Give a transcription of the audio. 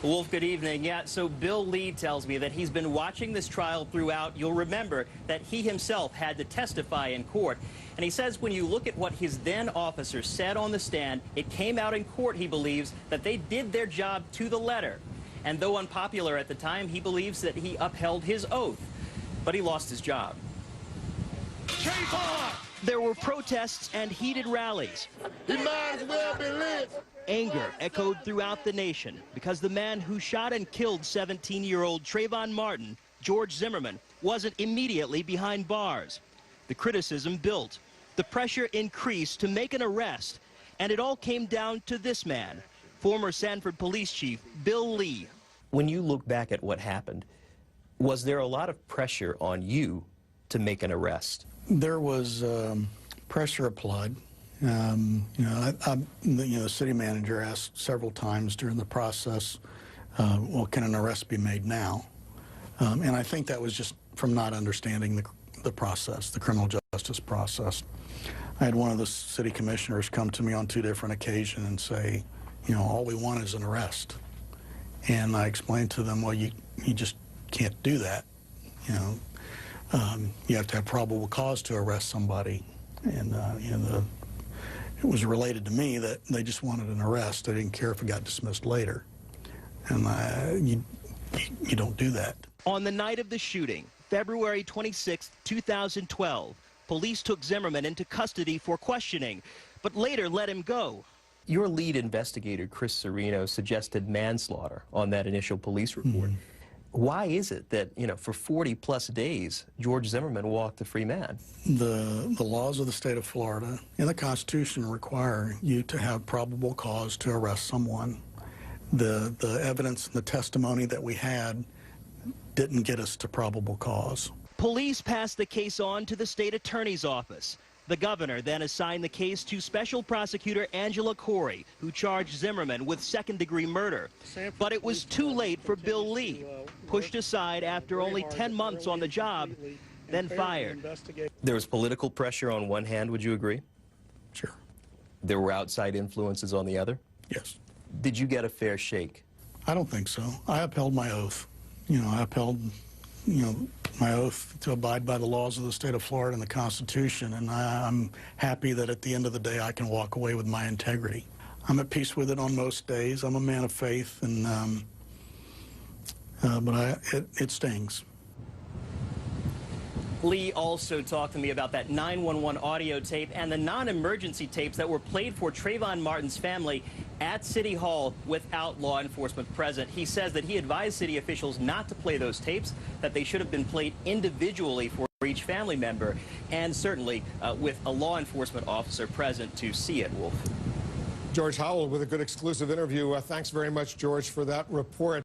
Wolf, good evening. Yeah, so Bill Lee tells me that he's been watching this trial throughout. You'll remember that he himself had to testify in court. And he says when you look at what his then officer said on the stand, it came out in court, he believes, that they did their job to the letter. And though unpopular at the time, he believes that he upheld his oath. But he lost his job. There were protests and heated rallies. He might as well be lit. Anger echoed throughout the nation because the man who shot and killed 17-year-old Trayvon Martin, George Zimmerman, wasn't immediately behind bars. The criticism built. The pressure increased to make an arrest. And it all came down to this man, former Sanford police chief Bill Lee. When you look back at what happened, was there a lot of pressure on you to make an arrest? There was pressure applied. The city manager asked several times during the process, well, can an arrest be made now? And I think that was just from not understanding the process, the criminal justice process. I had one of the city commissioners come to me on 2 different occasions and say, all we want is an arrest. And I explained to them, well, you just can't do that. You have to have probable cause to arrest somebody. And, it was related to me that they just wanted an arrest. They didn't care if it got dismissed later. And you don't do that. On the night of the shooting, February 26, 2012, police took Zimmerman into custody for questioning, but later let him go. Your lead investigator, Chris Serino, suggested manslaughter on that initial police report. Mm-hmm. Why is it that, for 40-plus days, George Zimmerman walked a free man? The laws of the state of Florida and the Constitution require you to have probable cause to arrest someone. The evidence and the testimony that we had didn't get us to probable cause. Police passed the case on to the state attorney's office. The governor then assigned the case to Special Prosecutor Angela Corey, who charged Zimmerman with second-degree murder. But it was too late for Bill Lee, pushed aside after only 10 months on the job, then fired. There was political pressure on one hand, would you agree? Sure. There were outside influences on the other? Yes. Did you get a fair shake? I don't think so. I upheld my oath. I upheld, my oath to abide by the laws of the state of Florida and the Constitution, and I'm happy that at the end of the day I can walk away with my integrity. I'm at peace with it on most days. I'm a man of faith, and but it stings. Lee also talked to me about that 911 audio tape and the non-emergency tapes that were played for Trayvon Martin's family at City Hall without law enforcement present. He says that he advised city officials not to play those tapes, that they should have been played individually for each family member, and certainly with a law enforcement officer present to see it, Wolf. George Howell with a good exclusive interview. Thanks very much, George, for that report.